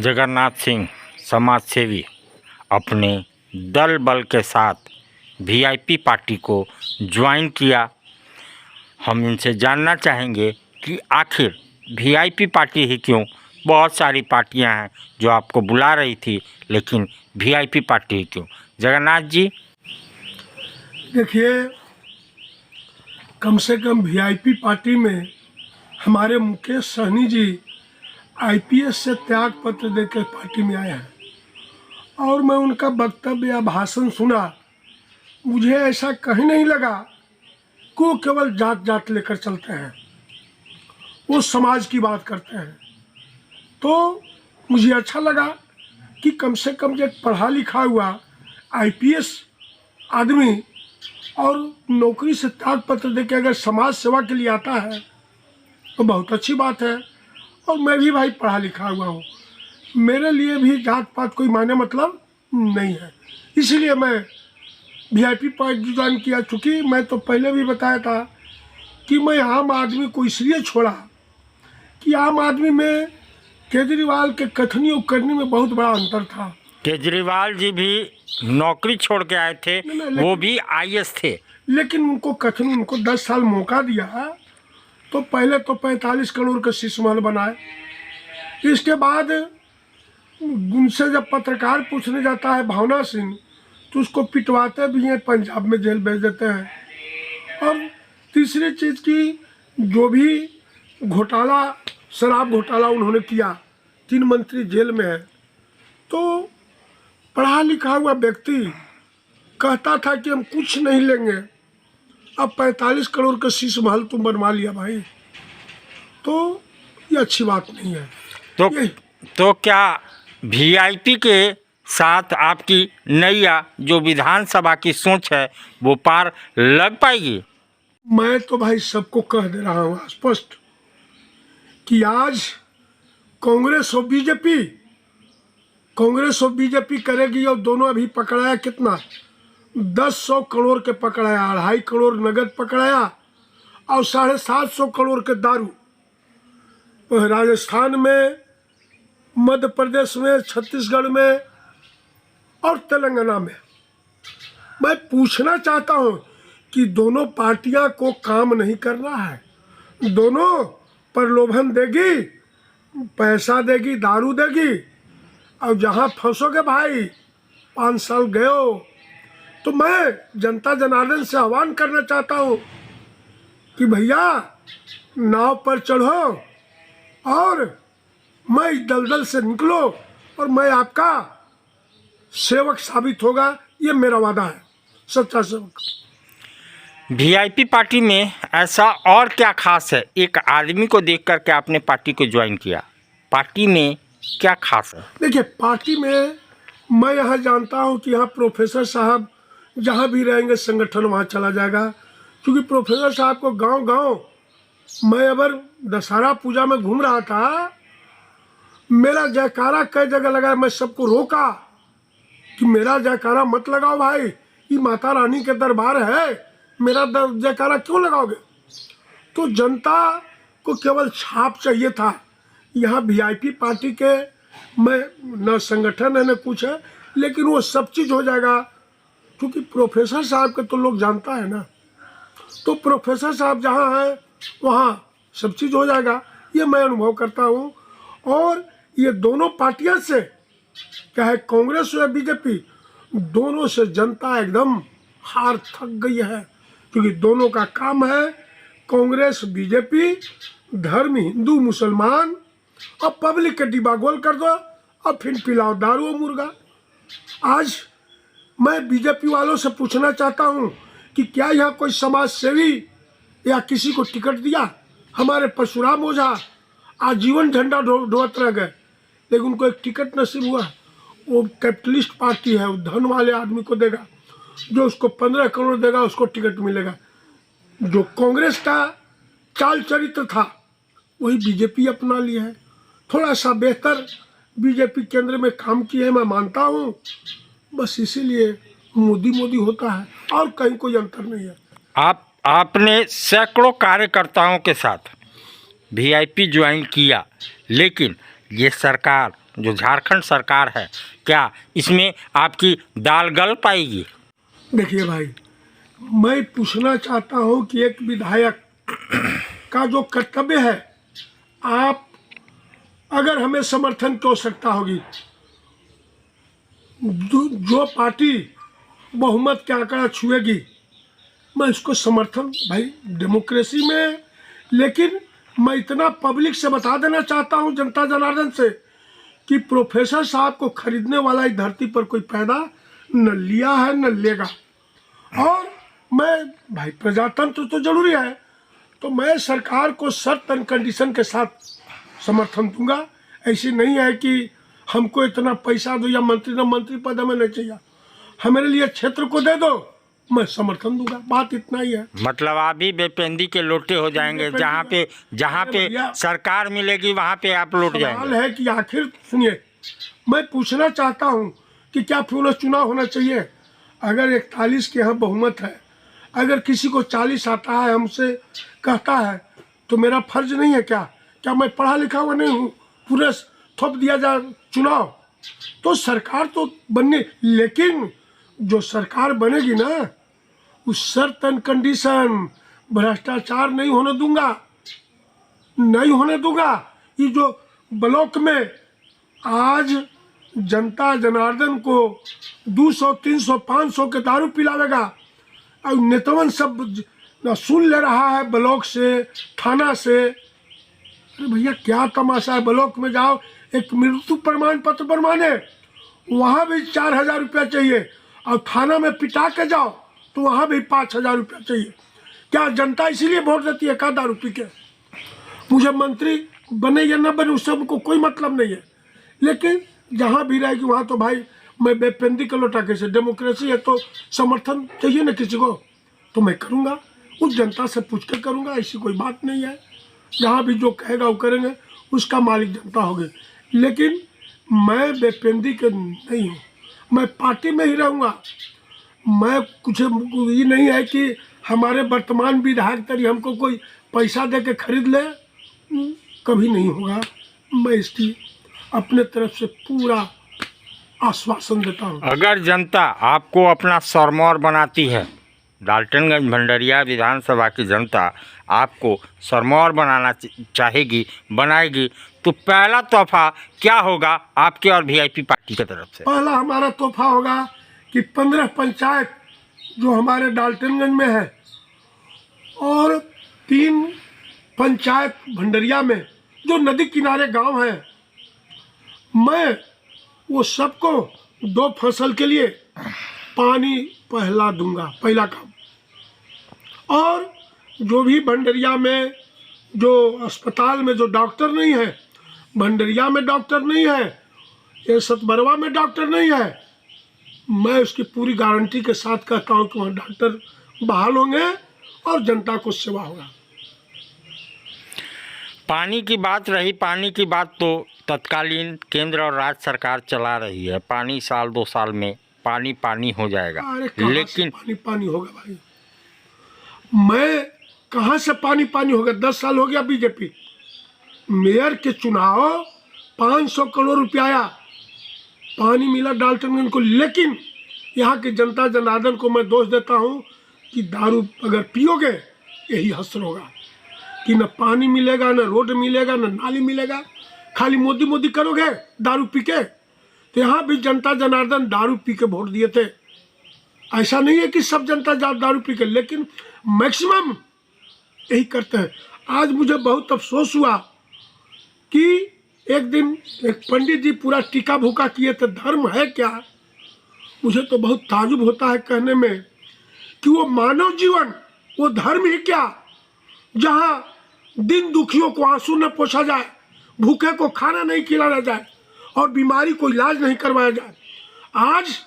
जगन्नाथ सिंह समाज सेवी अपने दल बल के साथ वीआईपी पार्टी को ज्वाइन किया। हम इनसे जानना चाहेंगे कि आखिर वीआईपी पार्टी ही क्यों, बहुत सारी पार्टियां हैं जो आपको बुला रही थी, लेकिन वीआईपी पार्टी ही क्यों। जगन्नाथ जी, देखिए, कम से कम वीआईपी पार्टी में हमारे मुकेश सहनी जी आईपीएस से त्याग पत्र देकर पार्टी में आए हैं और मैं उनका वक्तव्य या भाषण सुना, मुझे ऐसा कहीं नहीं लगा कि वो केवल जात जात लेकर चलते हैं, वो समाज की बात करते हैं। तो मुझे अच्छा लगा कि कम से कम एक पढ़ा लिखा हुआ आईपीएस आदमी और नौकरी से त्याग पत्र देकर अगर समाज सेवा के लिए आता है तो बहुत अच्छी बात है। और मैं भी भाई पढ़ा लिखा हुआ हूँ, मेरे लिए भी जात पात कोई मायने मतलब नहीं है, इसीलिए मैं वीआईपी पार्टी ज्वाइन किया। चूँकि मैं तो पहले भी बताया था कि मैं आम आदमी को इसलिए छोड़ा कि आम आदमी में केजरीवाल के कथनी और करनी में बहुत बड़ा अंतर था। केजरीवाल जी भी नौकरी छोड़ के आए थे, वो भी आईएएस थे, लेकिन उनको कथनी, उनको 10 साल मौका दिया तो पहले तो 45 करोड़ का शीश महल बनाए। इसके बाद उनसे जब पत्रकार पूछने जाता है भावना सिंह तो उसको पिटवाते भी हैं, पंजाब में जेल भेज देते हैं। और तीसरी चीज़ की जो भी घोटाला, शराब घोटाला उन्होंने किया, 3 मंत्री जेल में है। तो पढ़ा लिखा हुआ व्यक्ति कहता था कि हम कुछ नहीं लेंगे, अब 45 करोड़ का शीश महल तुम बनवा लिया भाई, तो ये अच्छी बात नहीं है। तो क्या वीआईपी के साथ आपकी नैया जो विधानसभा की सोच है वो पार लग पाएगी? मैं तो भाई सबको कह दे रहा हूँ स्पष्ट कि आज कांग्रेस और बीजेपी करेगी, और दोनों अभी पकड़ाया कितना, 100 करोड़ के पकड़ाया, 2.5 करोड़ नगद पकड़ाया और 750 करोड़ के दारू। राजस्थान में, मध्य प्रदेश में, छत्तीसगढ़ में और तेलंगाना में। मैं पूछना चाहता हूं कि दोनों पार्टियां को काम नहीं करना है, दोनों प्रलोभन देगी, पैसा देगी, दारू देगी, और जहां फंसोगे भाई 5 साल गए हो। तो मैं जनता जनार्दन से आह्वान करना चाहता हूं कि भैया नाव पर चढ़ो और मैं इस दलदल से निकलो और मैं आपका सेवक साबित होगा, ये मेरा वादा है, सच्चा सेवक। वीआईपी पार्टी में ऐसा और क्या खास है? एक आदमी को देख कर के आपने पार्टी को ज्वाइन किया, पार्टी में क्या खास है? देखिए, पार्टी में मैं यहाँ जानता हूँ कि यहाँ प्रोफेसर साहब जहाँ भी रहेंगे संगठन वहाँ चला जाएगा, क्योंकि प्रोफेसर साहब को गांव-गांव, मैं अगर दशहरा पूजा में घूम रहा था, मेरा जयकारा कई जगह लगा, मैं सबको रोका कि मेरा जयकारा मत लगाओ भाई, ये माता रानी के दरबार है, मेरा जयकारा क्यों लगाओगे। तो जनता को केवल छाप चाहिए था। यहाँ वीआईपी पार्टी के में न संगठन है न कुछ है, लेकिन वो सब चीज़ हो जाएगा, क्योंकि प्रोफेसर साहब के तो लोग जानता है ना। तो प्रोफेसर साहब जहाँ हैं वहाँ सब चीज़ हो जाएगा, ये मैं अनुभव करता हूँ। और ये दोनों पार्टियां से, चाहे कांग्रेस हो या बीजेपी, दोनों से जनता एकदम हार थक गई है, क्योंकि दोनों का काम है, कांग्रेस बीजेपी, धर्म हिंदू मुसलमान, और पब्लिक के डिब्बा गोल कर दो और फिर पिलाओ दारू और मुर्गा। आज मैं बीजेपी वालों से पूछना चाहता हूँ कि क्या यहाँ कोई समाज सेवी या किसी को टिकट दिया? हमारे परशुराम ओझा आजीवन झंडा ढोते रह गए, लेकिन उनको एक टिकट नसीब हुआ। वो कैपिटलिस्ट पार्टी है, वो धन वाले आदमी को देगा, जो उसको 15 करोड़ देगा उसको टिकट मिलेगा। जो कांग्रेस का चाल चरित्र था वही बीजेपी अपना लिया है। थोड़ा सा बेहतर बीजेपी केंद्र में काम किए है, मैं मानता हूँ, बस इसीलिए मोदी होता है, और कहीं कोई अंतर नहीं है। आपने सैकड़ों कार्यकर्ताओं के साथ वीआईपी ज्वाइन किया, लेकिन ये सरकार जो झारखंड सरकार है, क्या इसमें आपकी दाल गल पाएगी? देखिए भाई, मैं पूछना चाहता हूं कि एक विधायक का जो कर्तव्य है, आप अगर हमें समर्थन की आवश्यकता होगी, जो पार्टी बहुमत के आंकड़ा छुएगी, मैं इसको समर्थन, भाई डेमोक्रेसी में। लेकिन मैं इतना पब्लिक से बता देना चाहता हूं, जनता जनार्दन से, कि प्रोफेसर साहब को खरीदने वाला इस धरती पर कोई पैदा न लिया है न लेगा। और मैं, भाई प्रजातंत्र तो जरूरी है, तो मैं सरकार को शर्त एंड कंडीशन के साथ समर्थन दूंगा। ऐसी नहीं है कि हमको इतना पैसा दो या मंत्री पद हमें नहीं चाहिए, हमारे लिए क्षेत्र को दे दो, मैं समर्थन दूंगा। बात इतना ही है। मतलब आप भी बेपेंदी के लोटे हो जाएंगे, जहाँ पे सरकार मिलेगी वहाँ पे आप लौट जाएंगे। सवाल है कि आखिर सुनिए, मैं पूछना चाहता हूँ कि क्या पुनः चुनाव होना चाहिए? अगर 41 के यहाँ बहुमत है, अगर किसी को 40 आता है, हमसे कहता है, तो मेरा फर्ज नहीं है क्या? क्या मैं पढ़ा लिखा हुआ नहीं हूँ? पूरे थोप दिया जाए चुनाव, तो सरकार तो बननी। लेकिन जो सरकार बनेगी ना, उस शर्त एंड कंडीशन, भ्रष्टाचार नहीं होने दूंगा, नहीं होने दूंगा। ये जो ब्लॉक में आज जनता जनार्दन को 200, 300, 500 के दारू पिलावेगा, और नेतावन सब सुन ले रहा है ब्लॉक से, थाना से। अरे भैया क्या तमाशा है? ब्लॉक में जाओ, एक मृत्यु प्रमाण पत्र बनवाने, वहाँ भी 4000 रुपया चाहिए, और थाना में पिटा के जाओ तो वहाँ भी 5000 रुपया चाहिए। क्या जनता इसीलिए वोट देती है क्या दारू पी के? मुझे मंत्री बने या न बने उससे हमको कोई मतलब नहीं है, लेकिन जहाँ भी रहेगी वहाँ तो भाई मैं बेपेंदी का लोटा कैसे, डेमोक्रेसी है तो समर्थन चाहिए ना किसी को, तो मैं करूँगा, उस जनता से पूछ कर करूँगा। ऐसी कोई बात नहीं है, जहाँ भी जो कहेगा वो करेंगे, उसका मालिक जनता होगी। लेकिन मैं बेपेंदी के नहीं हूँ, मैं पार्टी में ही रहूँगा। मैं कुछ ये नहीं है कि हमारे वर्तमान विधायक तरी हमको कोई पैसा दे के खरीद ले, कभी नहीं होगा। मैं इसकी अपने तरफ से पूरा आश्वासन देता हूँ। अगर जनता आपको अपना सरमौर बनाती है, डाल्टनगंज भंडरिया विधानसभा की जनता आपको सरमौर बनाना चाहेगी, बनाएगी, तो पहला तोहफा क्या होगा आपके और वीआईपी पार्टी की तरफ से? पहला हमारा तोहफा होगा कि 15 पंचायत जो हमारे डाल्टनगंज में है, और 3 पंचायत भंडरिया में जो नदी किनारे गांव हैं, मैं वो सबको 2 फसल के लिए पानी पहला दूंगा, पहला काम। और जो भी भंडरिया में जो अस्पताल में जो डॉक्टर नहीं है, भंडरिया में डॉक्टर नहीं है, ये सतबरवा में डॉक्टर नहीं है, मैं उसकी पूरी गारंटी के साथ कहता हूँ कि वहाँ डॉक्टर बहाल होंगे और जनता को सेवा होगा। पानी की बात रही, पानी की बात तो तत्कालीन केंद्र और राज्य सरकार चला रही है। पानी साल 2 साल में पानी हो जाएगा। अरे लेकिन पानी होगा भाई, मैं कहाँ से पानी होगा? 10 साल हो गया बीजेपी, मेयर के चुनाव 500 करोड़ रुपया आया, पानी मिला डाल्टनगंज को। लेकिन यहाँ की जनता जनार्दन को मैं दोष देता हूँ कि दारू अगर पियोगे यही हसर होगा कि न पानी मिलेगा, न रोड मिलेगा, न नाली मिलेगा, खाली मोदी मोदी करोगे दारू पी के। तो यहाँ भी जनता जनार्दन दारू पी के वोट दिए थे। ऐसा नहीं है कि सब जनता दारू पी के, लेकिन मैक्सिमम यही करते हैं। आज मुझे बहुत अफसोस हुआ कि एक दिन एक पंडित जी पूरा टीका भूका किए थे, धर्म है क्या? मुझे तो बहुत ताजुब होता है कहने में कि वो मानव जीवन, वो धर्म ही क्या, जहाँ दिन दुखियों को आंसू न पोछा जाए, भूखे को खाना नहीं खिलाया जाए, और बीमारी को इलाज नहीं करवाया जाए। आज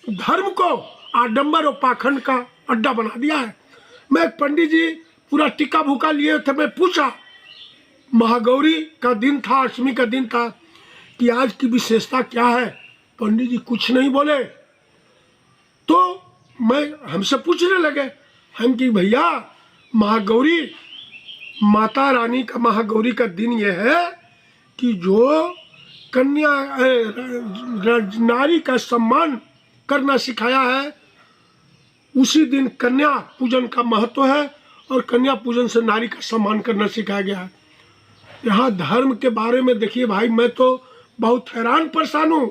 धर्म को आडंबर और पाखंड का अड्डा बना दिया है। मैं एक पंडित जी पूरा टीका भूका लिए थे, मैं पूछा, महागौरी का दिन था, अष्टमी का दिन था, कि आज की विशेषता क्या है? पंडित जी कुछ नहीं बोले। तो मैं हमसे पूछने लगे हम कि भैया महागौरी, माता रानी का महागौरी का दिन यह है कि जो कन्या नारी का सम्मान करना सिखाया है। उसी दिन कन्या पूजन का महत्व है और कन्या पूजन से नारी का सम्मान करना सिखाया गया है। यहाँ धर्म के बारे में देखिए भाई, मैं तो बहुत हैरान परेशान हूँ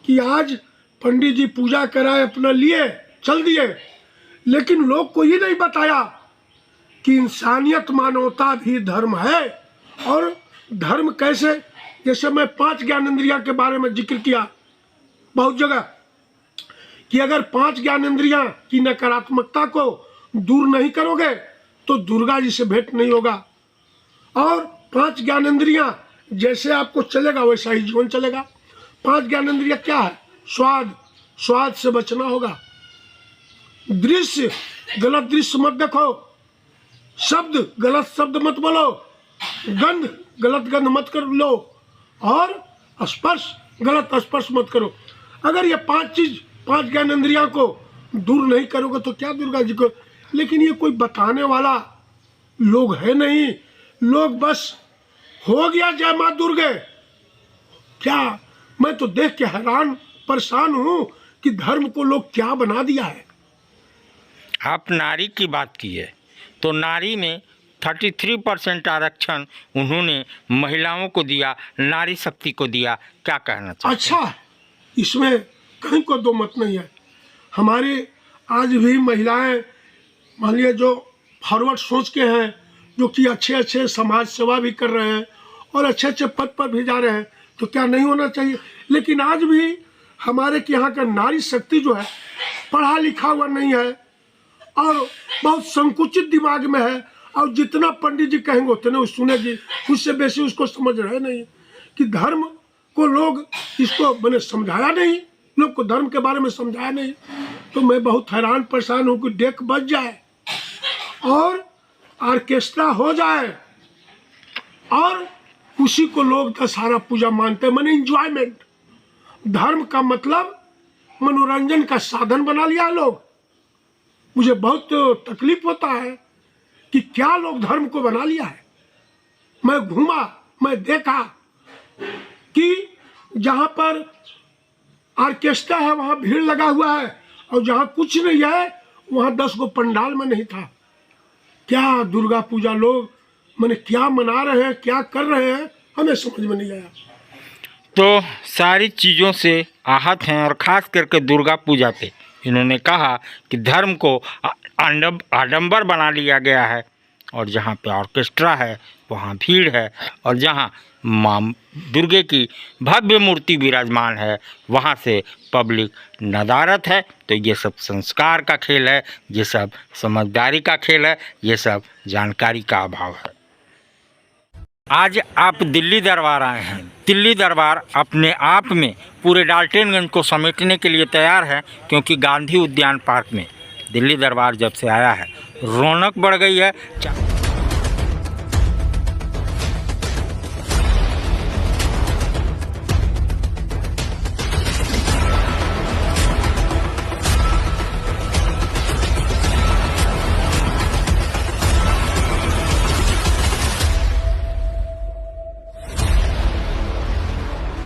कि आज पंडित जी पूजा कराए, अपना लिए चल दिए, लेकिन लोग को ये नहीं बताया कि इंसानियत मानवता भी धर्म है। और धर्म कैसे, जैसे मैं 5 ज्ञानेंद्रिया के बारे में जिक्र किया बहुत जगह कि अगर 5 ज्ञानेंद्रियां की नकारात्मकता को दूर नहीं करोगे तो दुर्गा जी से भेंट नहीं होगा। और 5 ज्ञानेंद्रियां जैसे आपको चलेगा वैसा ही जीवन चलेगा। 5 ज्ञानेंद्रियां क्या है? स्वाद, स्वाद से बचना होगा। दृश्य, गलत दृश्य मत देखो। शब्द, गलत शब्द मत बोलो। गंध, गलत गंध मत कर लो। और स्पर्श, गलत स्पर्श मत करो। अगर ये 5 ज्ञानेंद्रियों को दूर नहीं करोगे तो क्या दुर्गा जी को, लेकिन ये कोई बताने वाला लोग है नहीं। लोग बस हो गया जय माँ दुर्गे। क्या, मैं तो देख के हैरान परेशान हूँ कि धर्म को लोग क्या बना दिया है। आप नारी की बात की है तो नारी में 33% आरक्षण उन्होंने महिलाओं को दिया, नारी शक्ति को दिया। क्या कहना चाहिए? अच्छा, इसमें कहीं को दो मत नहीं है। हमारे आज भी महिलाएं मान लिया जो फॉरवर्ड सोच के हैं, जो कि अच्छे अच्छे समाज सेवा भी कर रहे हैं और अच्छे अच्छे पद पर भी जा रहे हैं, तो क्या नहीं होना चाहिए? लेकिन आज भी हमारे के यहाँ का नारी शक्ति जो है पढ़ा लिखा हुआ नहीं है और बहुत संकुचित दिमाग में है। और जितना पंडित जी कहेंगे उतने वो सुनेगी, उससे बेसी उसको समझ रहे नहीं कि धर्म को लोग इसको मैंने समझाया नहीं, लोग को धर्म के बारे में समझाया नहीं। तो मैं बहुत हैरान परेशान हूँ कि डेक बज जाए और ऑर्केस्ट्रा हो जाए और उसी को लोग दशहरा पूजा मानते हैं। मैंने इंजॉयमेंट, धर्म का मतलब मनोरंजन का साधन बना लिया है लोग। मुझे बहुत तकलीफ होता है कि क्या लोग धर्म को बना लिया है। मैं घूमा, मैं देखा कि जहाँ पर ऑर्केस्ट्रा है वहाँ भीड़ लगा हुआ है और जहाँ कुछ नहीं है वहाँ 10 गो पंडाल में नहीं था। क्या दुर्गा पूजा लोग मैंने क्या मना रहे हैं, क्या कर रहे हैं, हमें समझ में नहीं आया। तो सारी चीज़ों से आहत हैं और ख़ास करके दुर्गा पूजा पे इन्होंने कहा कि धर्म को आडंबर बना लिया गया है और जहाँ पे ऑर्केस्ट्रा है वहाँ भीड़ है और जहाँ माँ दुर्गे की भव्य मूर्ति विराजमान है वहाँ से पब्लिक नदारत है। तो ये सब संस्कार का खेल है, ये सब समझदारी का खेल है, ये सब जानकारी का अभाव है। आज आप दिल्ली दरबार आए हैं। दिल्ली दरबार अपने आप में पूरे डाल्टनगंज को समेटने के लिए तैयार है, क्योंकि गांधी उद्यान पार्क में दिल्ली दरबार जब से आया है रौनक बढ़ गई है।